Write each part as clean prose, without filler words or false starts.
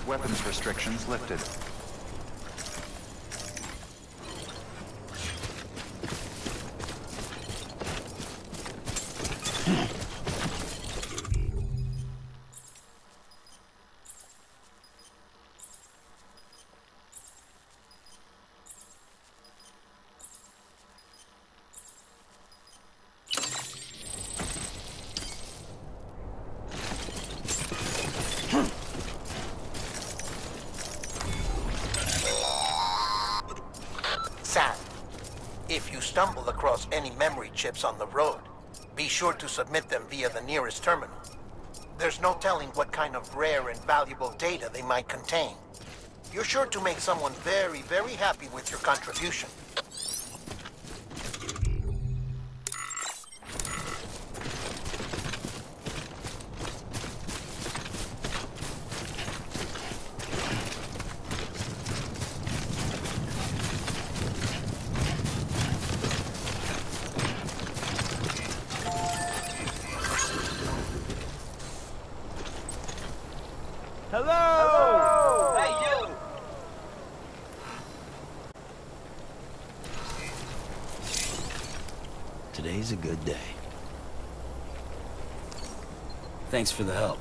weapons restrictions lifted. If you stumble across any memory chips on the road, be sure to submit them via the nearest terminal. There's no telling what kind of rare and valuable data they might contain. You're sure to make someone very, very happy with your contribution. Hello! Hey, you! Today's a good day. Thanks for the help.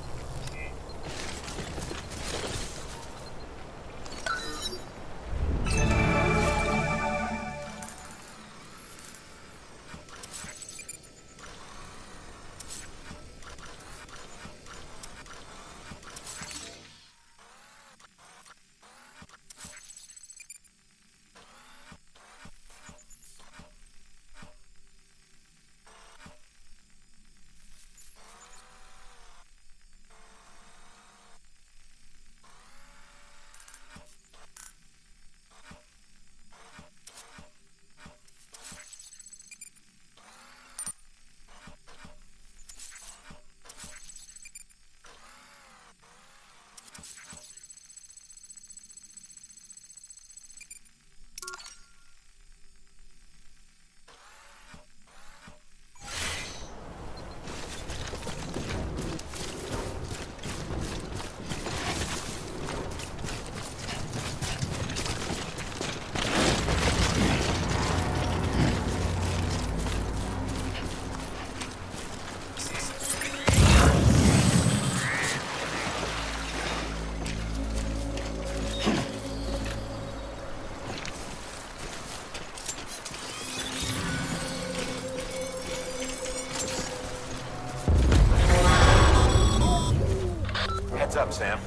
Up, Sam.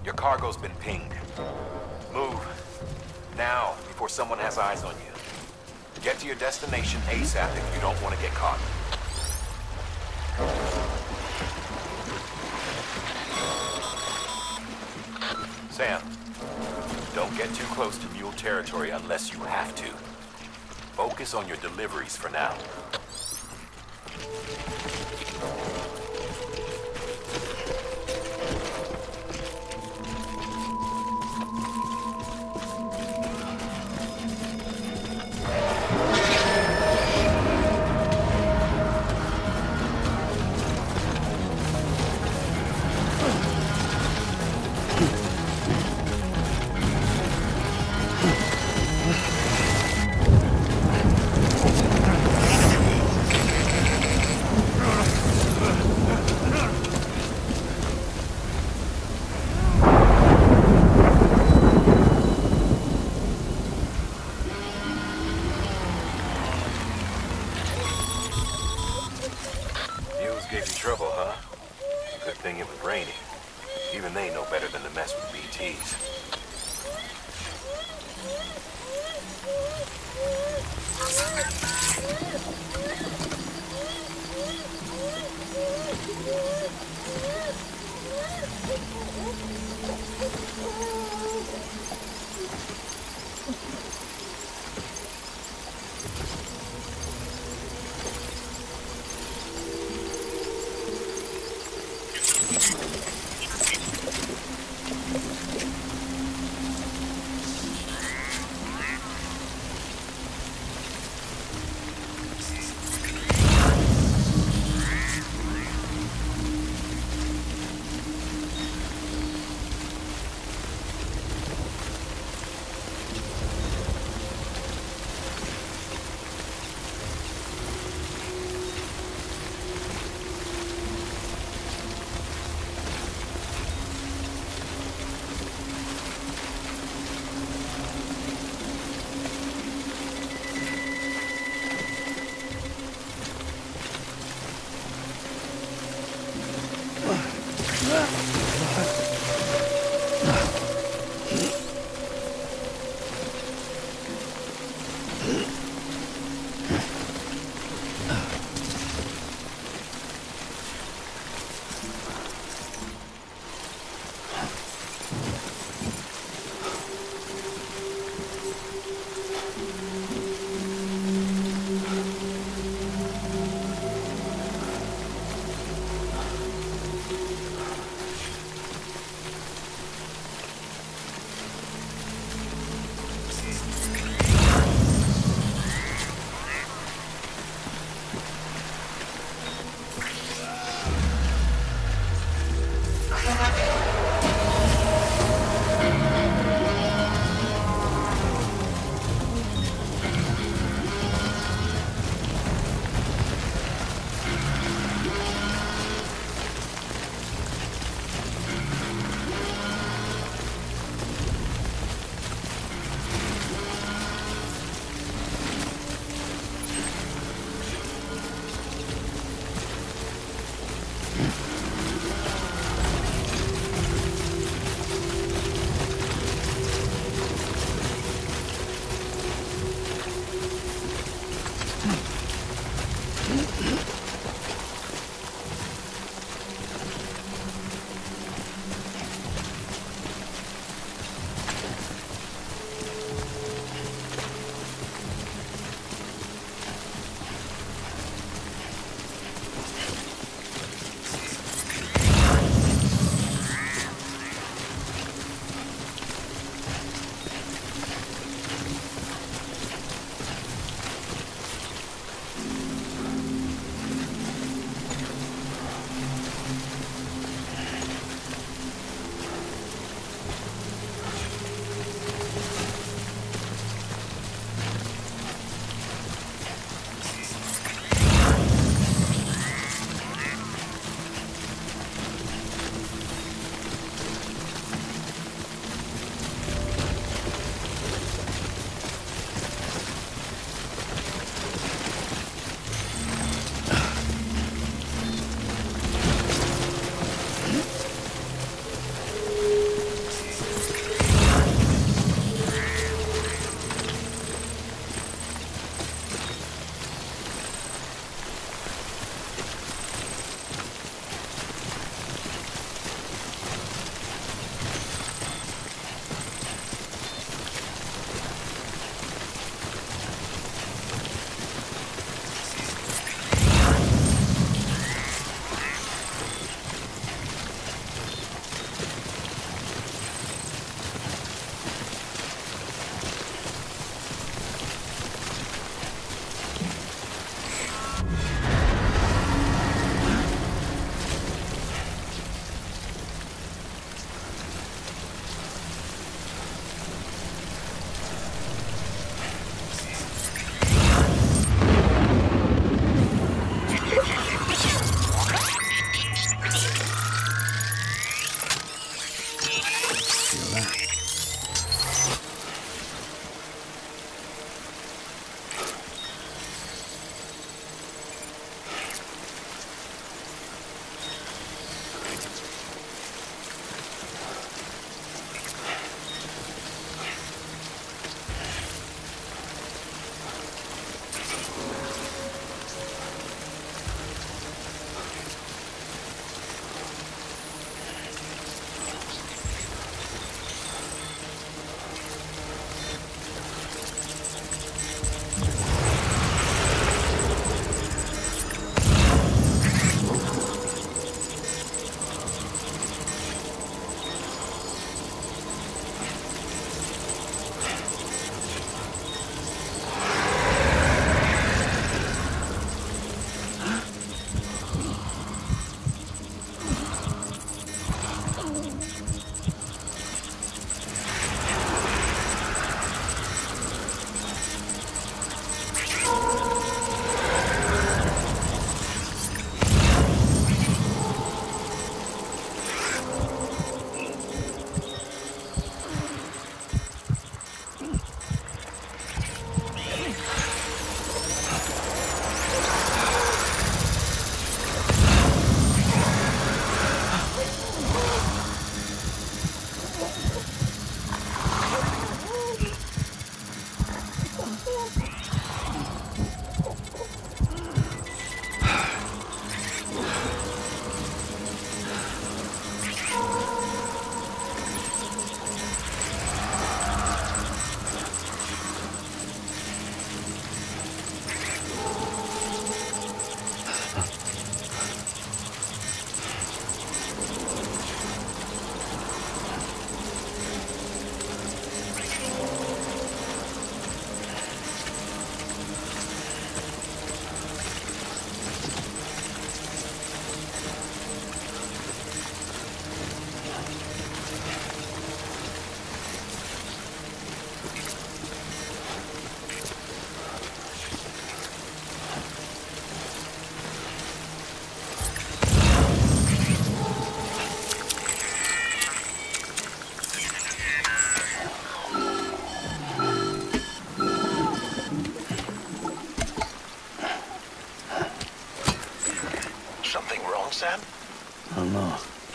Your cargo's been pinged. Move. Now, before someone has eyes on you. Get to your destination ASAP if you don't want to get caught. Sam, don't get too close to mule territory unless you have to. Focus on your deliveries for now.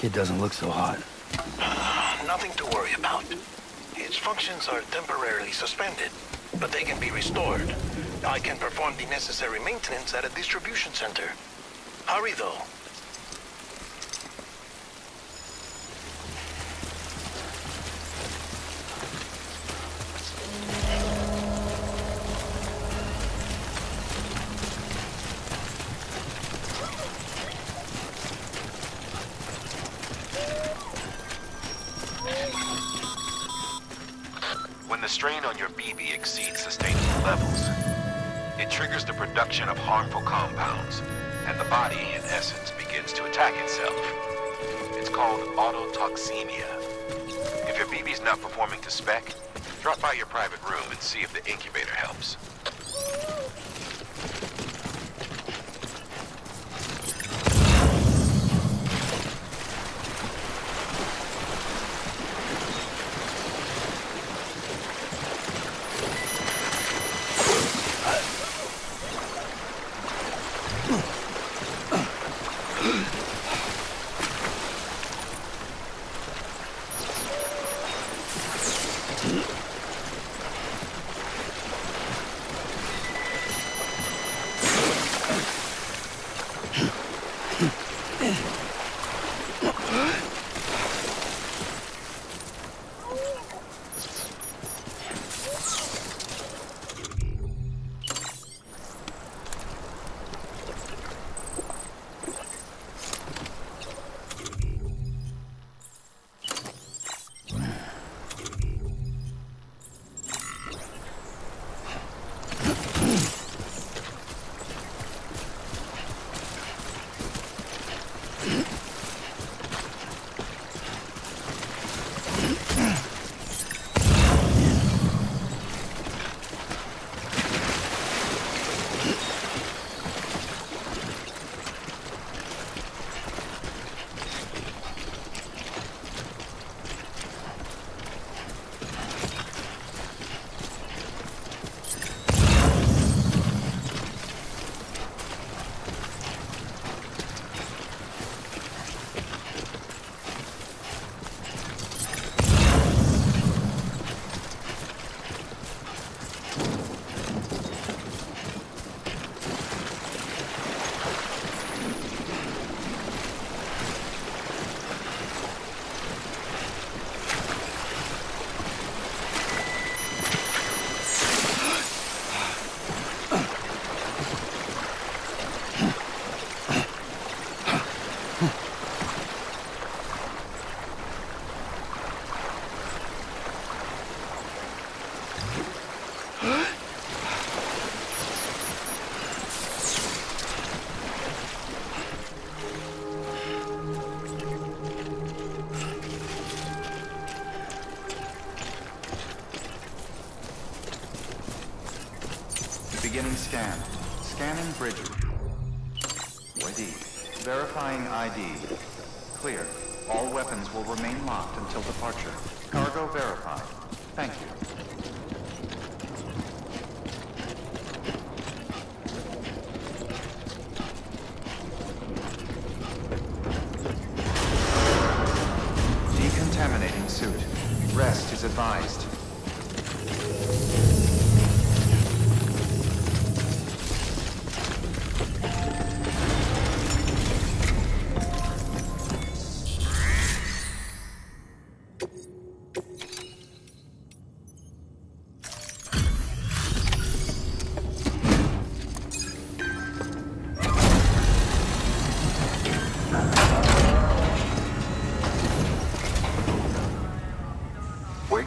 Kid doesn't look so hot. Nothing to worry about. Its functions are temporarily suspended, but they can be restored. I can perform the necessary maintenance at a distribution center. Hurry, though. When the strain on your BB exceeds sustainable levels, it triggers the production of harmful compounds, and the body, in essence, begins to attack itself. It's called autotoxemia. If your BB's not performing to spec, drop by your private room and see if the incubator helps. Beginning scan. Scanning bridge. Ready. Verifying ID. Clear. All weapons will remain locked until departure. Cargo verified. Thank you. Decontaminating suit. Rest is advised.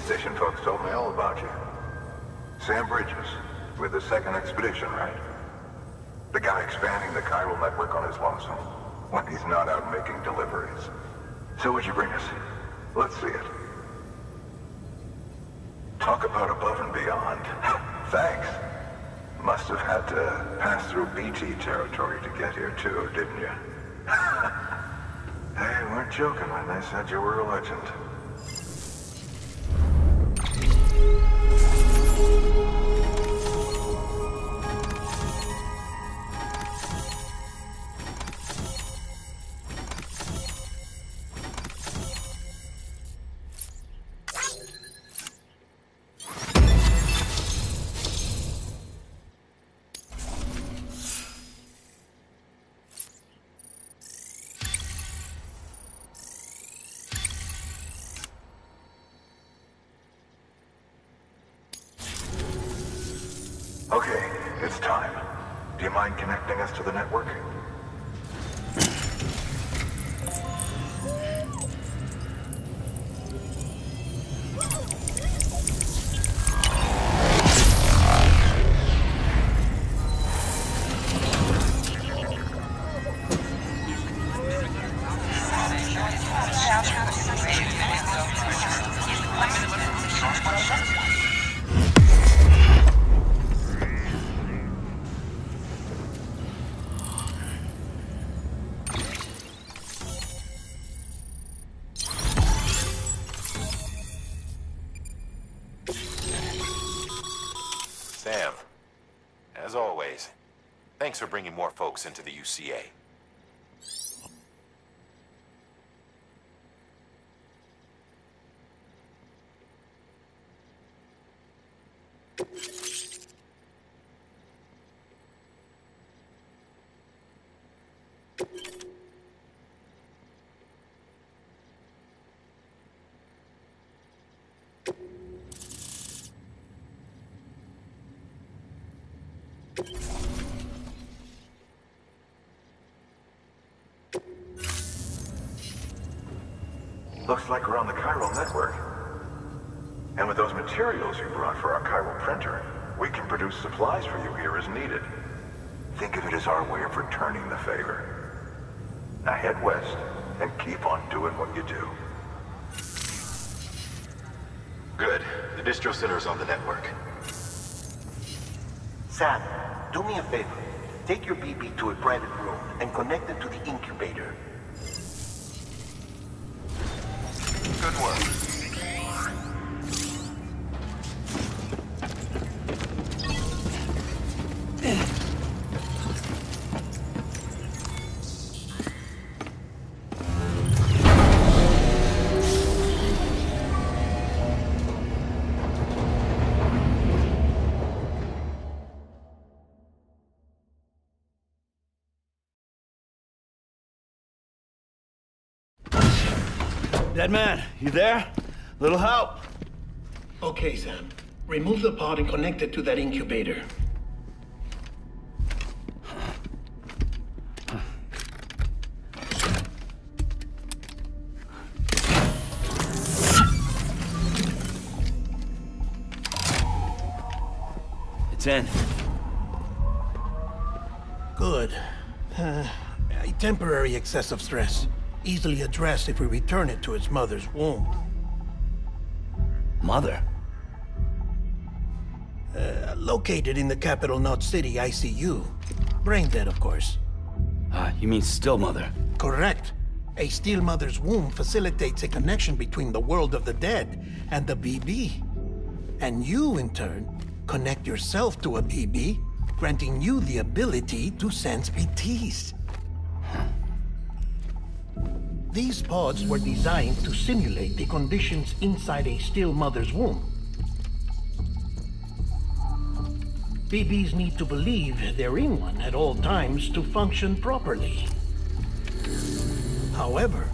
Station folks told me all about you. Sam Bridges, with the second expedition, right? The guy expanding the chiral network on his lonesome, when he's not out making deliveries. So what'd you bring us? Let's see it. Talk about above and beyond. Thanks. Must have had to pass through BT territory to get here too, didn't you? They weren't joking when they said you were a legend. Okay, it's time. Do you mind connecting us to the network? Sam, as always, thanks for bringing more folks into the UCA. Looks like we're on the chiral network. And with those materials you brought for our chiral printer, we can produce supplies for you here as needed. Think of it as our way of returning the favor. Now head west and keep on doing what you do. Good. The distro center is on the network. Sam, do me a favor. Take your BB to a private room and connect it to the incubator. Good work. Dead man, you there? Little help? Okay, Sam. Remove the pod and connect it to that incubator. It's in. Good. A temporary excessive stress. Easily addressed if we return it to its mother's womb. Mother? Located in the capital Knot City ICU. Brain dead, of course. You mean still mother? Correct. A still mother's womb facilitates a connection between the world of the dead and the BB. And you, in turn, connect yourself to a BB, granting you the ability to sense BTs. These pods were designed to simulate the conditions inside a still mother's womb. BBs need to believe they're in one at all times to function properly. However,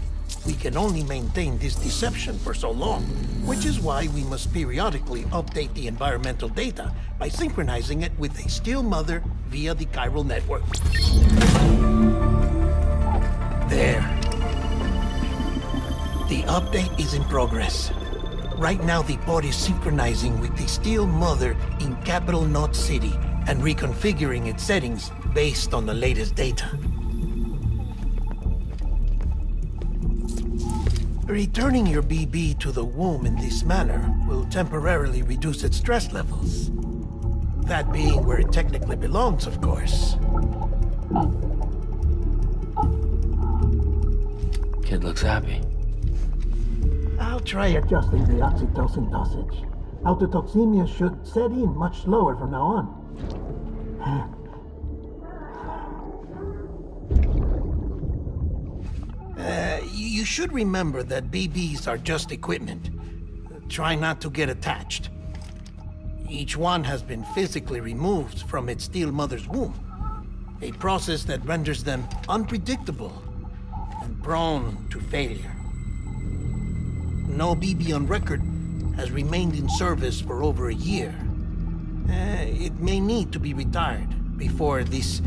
we can only maintain this deception for so long, which is why we must periodically update the environmental data by synchronizing it with a still mother via the chiral network. There. The update is in progress. Right now, the pod is synchronizing with the still mother in capital Knot City and reconfiguring its settings based on the latest data. Returning your BB to the womb in this manner will temporarily reduce its stress levels. That being where it technically belongs, of course. Kid looks happy. I'll try adjusting the oxytocin dosage. Autotoxemia should set in much slower from now on. You should remember that BBs are just equipment. Try not to get attached. Each one has been physically removed from its still mother's womb. A process that renders them unpredictable and prone to failure. No BB on record has remained in service for over a year. It may need to be retired before this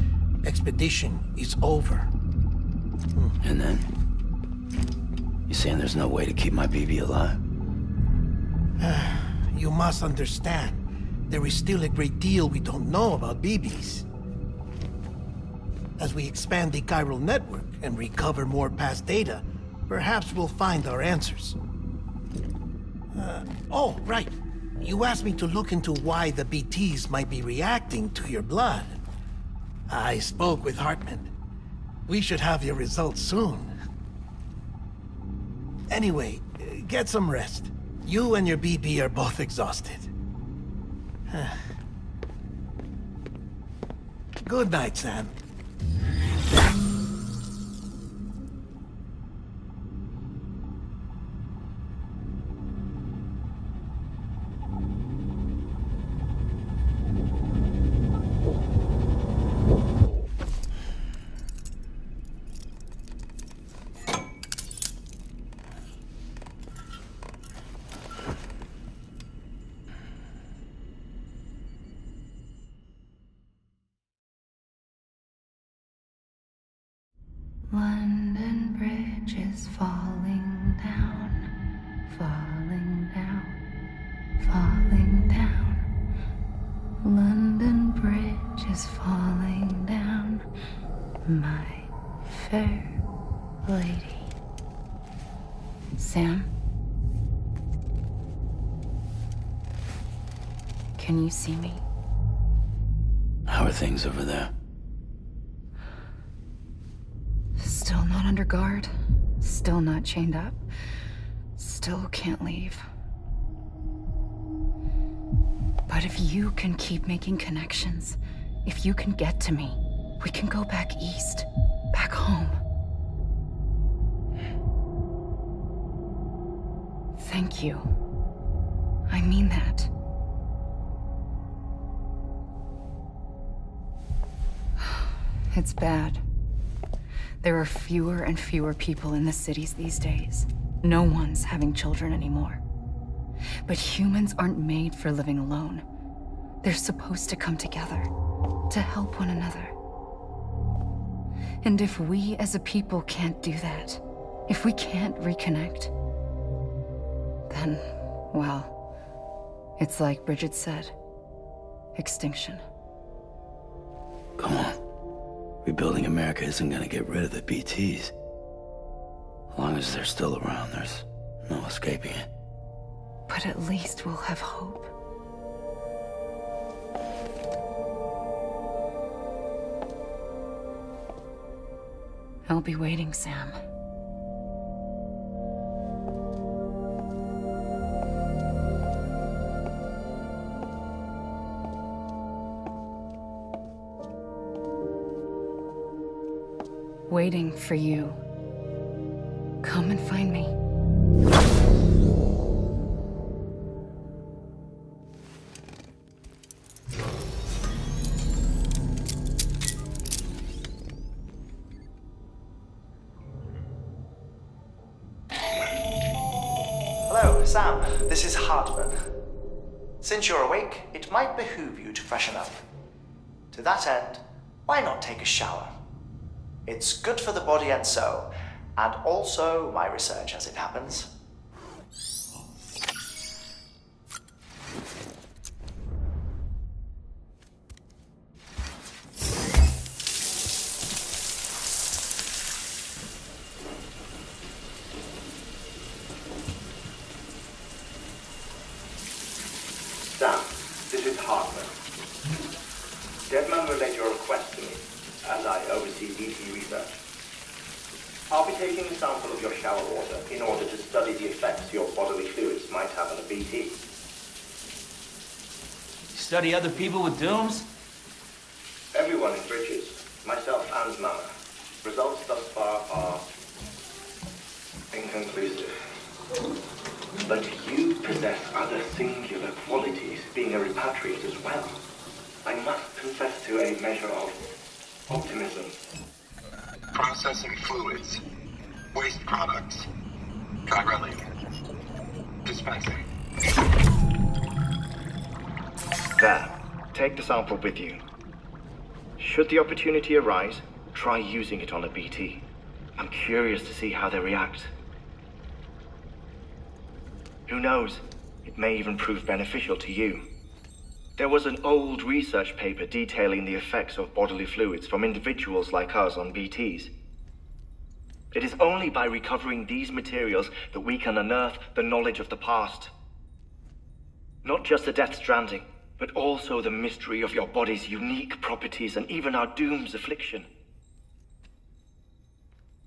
expedition is over. And then? You saying there's no way to keep my BB alive? You must understand, there is still a great deal we don't know about BBs. As we expand the chiral network and recover more past data, perhaps we'll find our answers. Oh, right. You asked me to look into why the BTs might be reacting to your blood. I spoke with Hartman. We should have your results soon. Anyway, get some rest. You and your BB are both exhausted. Good night, Sam. London Bridge is falling down, falling down, falling down. London Bridge is falling down, my fair lady. Sam? Can you see me? How are things over there? Still not under guard, still not chained up, still can't leave. But if you can keep making connections, if you can get to me, we can go back east, back home. Thank you. I mean that. It's bad. There are fewer and fewer people in the cities these days. No one's having children anymore. But humans aren't made for living alone. They're supposed to come together, to help one another. And if we as a people can't do that, if we can't reconnect, then, well, it's like Bridget said, extinction. Come on. Rebuilding America isn't gonna get rid of the BTs. As long as they're still around, there's no escaping it. But at least we'll have hope. I'll be waiting, Sam. Waiting for you. Come and find me. Hello, Sam. This is Hartman. Since you're awake, it might behoove you to freshen up. To that end, why not take a shower? It's good for the body and soul, and also my research as it happens. Sam, this is Hartman. Deadman relayed your request to me, as I oversee BT research. I'll be taking a sample of your shower water in order to study the effects your bodily fluids might have on a BT. You study other people with dooms? Everyone in Bridges, myself and Mama. Results thus far are inconclusive. But you possess other singular qualities, being a repatriate as well. I must confess to a measure of optimism. Processing fluids. Waste products. Chirally. Dispensing. There. take the sample with you. Should the opportunity arise, try using it on a BT. I'm curious to see how they react. Who knows? It may even prove beneficial to you. There was an old research paper detailing the effects of bodily fluids from individuals like us on BTs. It is only by recovering these materials that we can unearth the knowledge of the past. Not just the Death Stranding, but also the mystery of your body's unique properties and even our doom's affliction.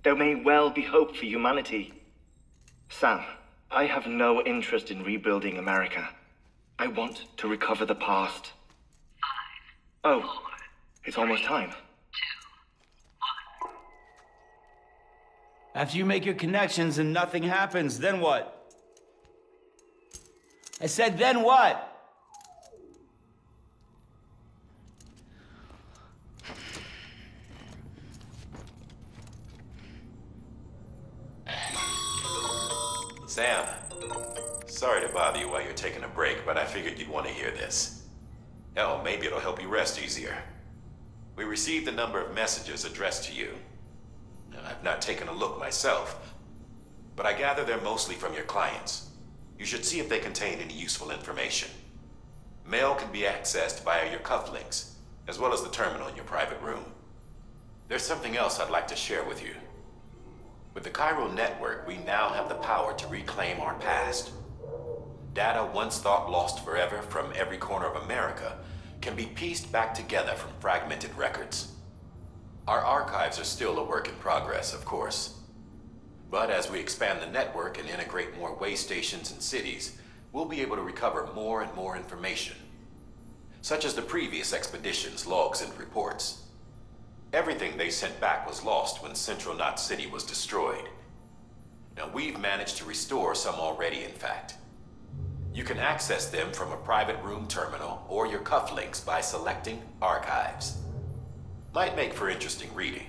There may well be hope for humanity. Sam, I have no interest in rebuilding America. I want to recover the past. 5, oh, 4, it's almost time. 2, 1. After you make your connections and nothing happens, then what? I said, then what? Sam, sorry to bother you while you're taking a break, but I figured you'd want to hear this. Hell, maybe it'll help you rest easier. We received a number of messages addressed to you. I've not taken a look myself, but I gather they're mostly from your clients. You should see if they contain any useful information. Mail can be accessed via your cufflinks, as well as the terminal in your private room. There's something else I'd like to share with you. With the Chiral network, we now have the power to reclaim our past. Data once thought lost forever from every corner of America can be pieced back together from fragmented records. Our archives are still a work in progress, of course. But as we expand the network and integrate more way stations and cities, we'll be able to recover more and more information, such as the previous expedition's logs and reports. Everything they sent back was lost when Central Knot City was destroyed. Now, we've managed to restore some already, in fact. You can access them from a private room terminal or your cufflinks by selecting Archives. Might make for interesting reading.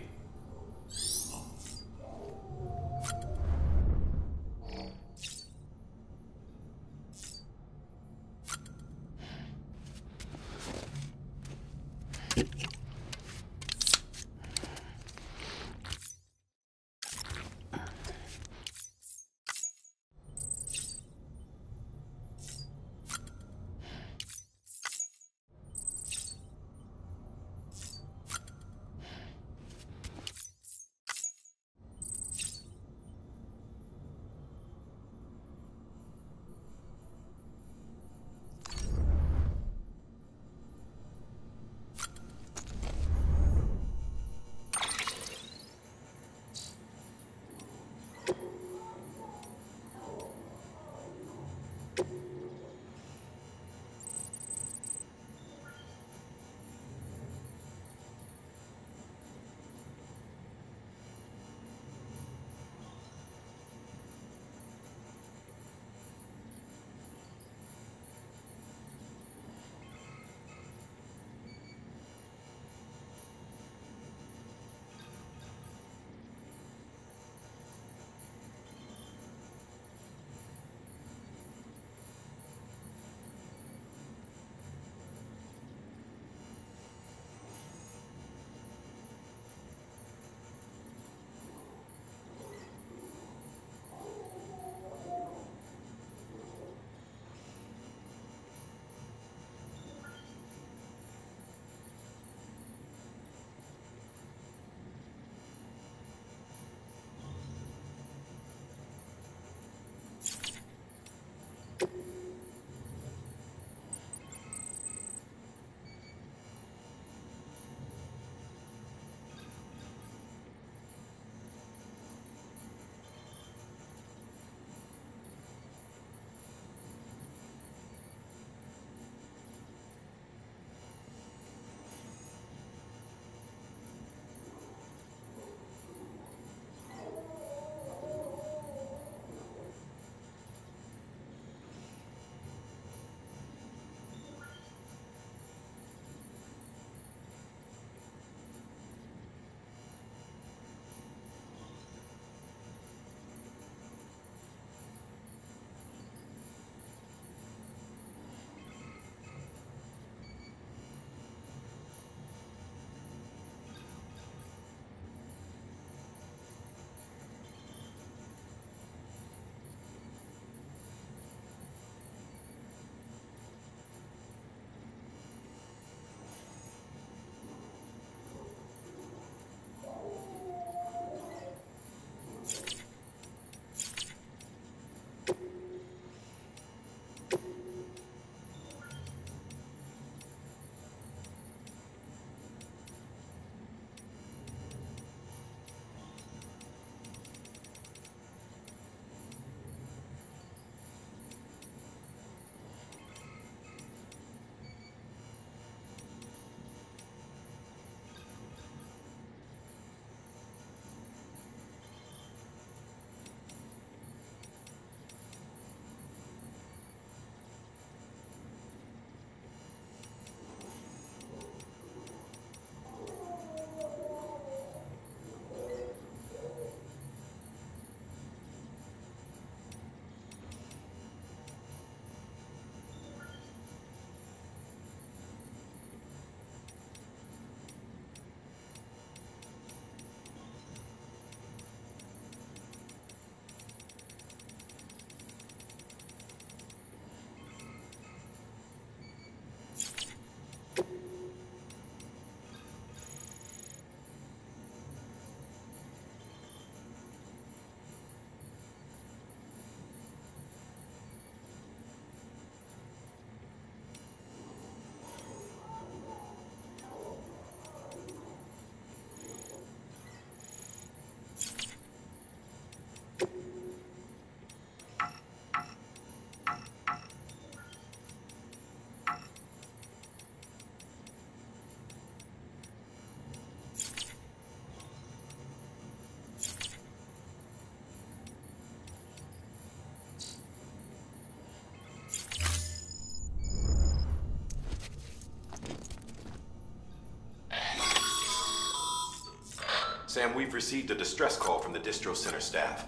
Sam, we've received a distress call from the distro center staff.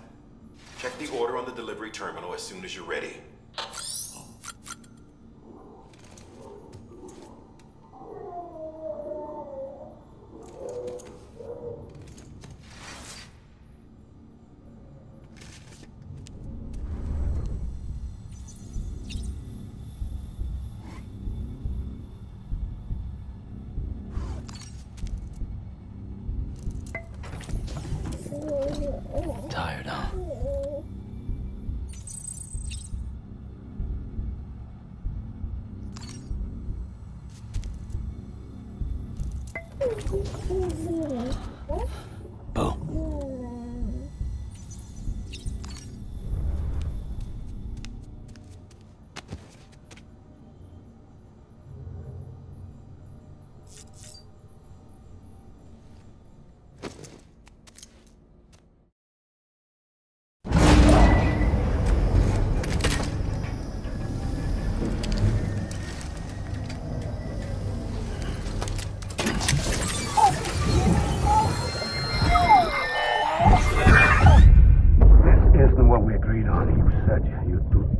Check the order on the delivery terminal as soon as you're ready. Tired, huh? Bo.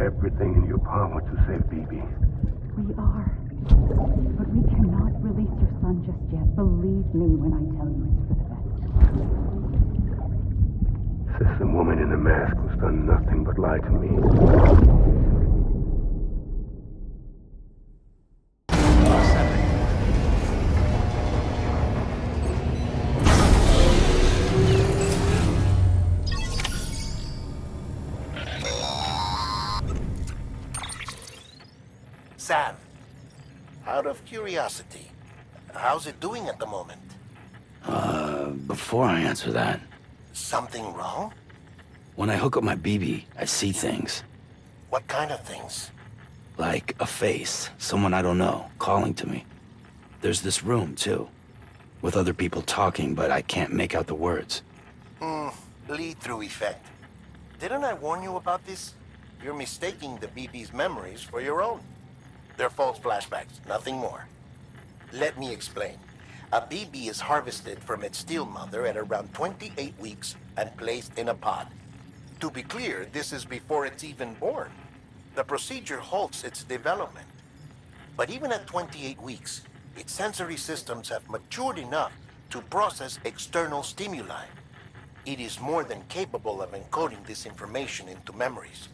Everything in your power to save BB. We are. But we cannot release your son just yet. Believe me when I tell you it's for the best. System woman in the mask who's done nothing but lie to me. Sam, out of curiosity, how's it doing at the moment? Before I answer that, Something wrong? when I hook up my BB, I see things. What kind of things? Like a face, someone I don't know, calling to me. There's this room, too, with other people talking, but I can't make out the words. Lead-through effect. Didn't I warn you about this? You're mistaking the BB's memories for your own. They're false flashbacks, nothing more. Let me explain. A BB is harvested from its steel mother at around 28 weeks and placed in a pod. To be clear, this is before it's even born. The procedure halts its development. But even at 28 weeks, its sensory systems have matured enough to process external stimuli. It is more than capable of encoding this information into memories,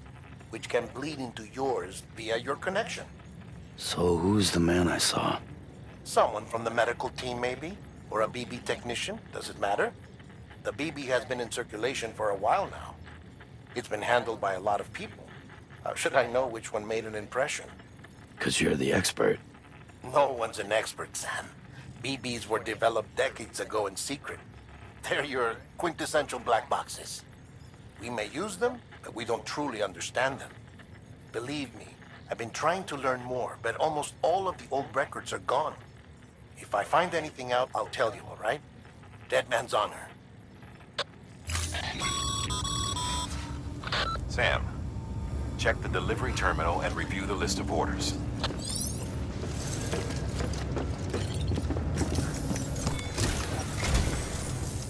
which can bleed into yours via your connection. So who's the man I saw? Someone from the medical team, maybe? Or a BB technician? Does it matter? The BB has been in circulation for a while now. It's been handled by a lot of people. How should I know which one made an impression? 'Cause you're the expert. No one's an expert, Sam. BBs were developed decades ago in secret. They're your quintessential black boxes. We may use them, but we don't truly understand them. Believe me, I've been trying to learn more, but almost all of the old records are gone. If I find anything out, I'll tell you, all right? Dead man's honor. Sam, check the delivery terminal and review the list of orders.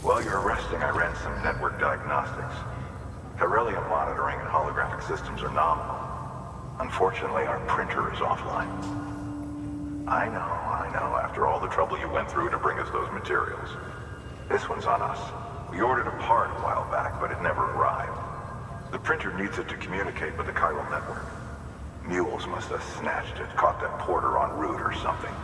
While you're resting, I ran some network diagnostics. Beryllium monitoring and holographic systems are nominal. Unfortunately, our printer is offline. I know. After all the trouble you went through to bring us those materials. This one's on us. We ordered a part a while back, but it never arrived. The printer needs it to communicate with the chiral network. Mules must have snatched it, caught that porter en route or something.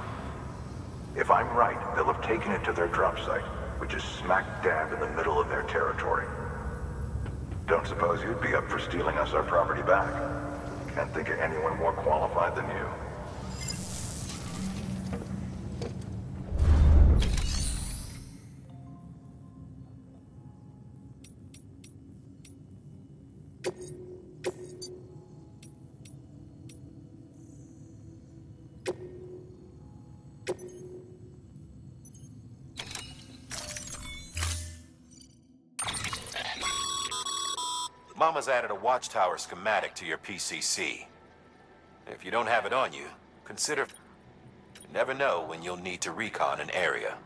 If I'm right, they'll have taken it to their drop site, which is smack dab in the middle of their territory. Don't suppose you'd be up for stealing us our property back? Can't think of anyone more qualified than you. Mama's added a watchtower schematic to your PCC. If you don't have it on you, consider... You never know when you'll need to recon an area.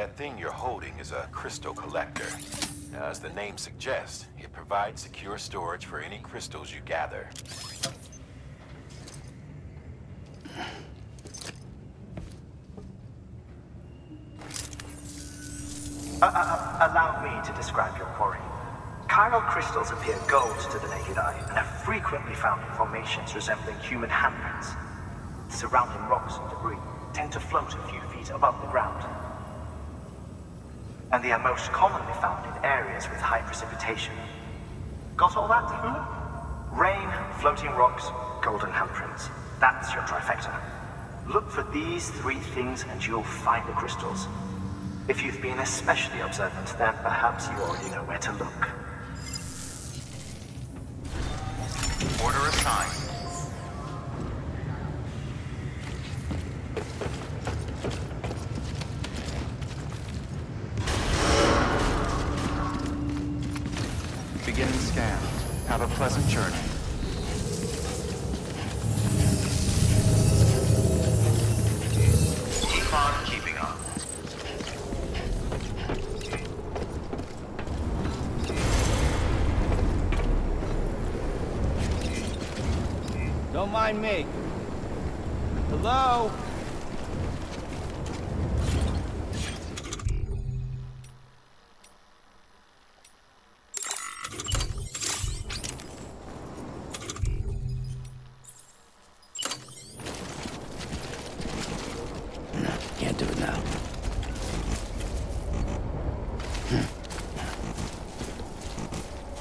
That thing you're holding is a crystal collector. Now, as the name suggests, it provides secure storage for any crystals you gather. Allow me to describe your quarry. Chiral crystals appear gold to the naked eye and are frequently found in formations resembling human handprints. Surrounding rocks and debris tend to float a few feet above the ground. And they are most commonly found in areas with high precipitation. Got all that? Rain, floating rocks, golden handprints. That's your trifecta. Look for these three things and you'll find the crystals. If you've been especially observant, then perhaps you already know where to look. Order assigned. Beginning scan. Have a pleasant journey. Keep on keeping on. Don't mind me. Hello? No, can't do it now.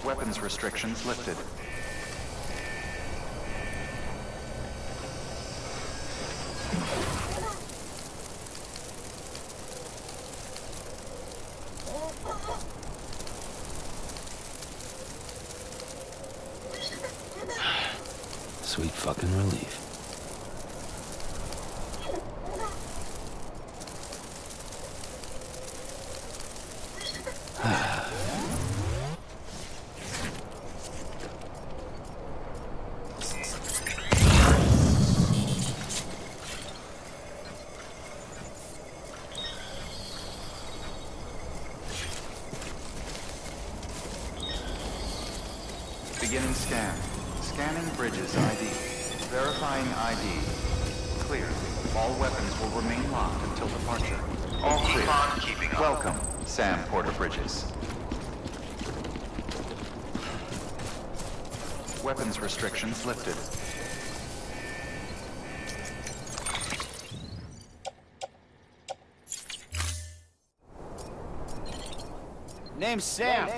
Weapons restrictions lifted. Sweet fucking relief. Beginning scan. Scanning bridges ID. Verifying ID. Clear. All weapons will remain locked until departure. All clear. Keep on keeping on. Welcome, Sam Porter Bridges. Weapons restrictions lifted. Name's Sam.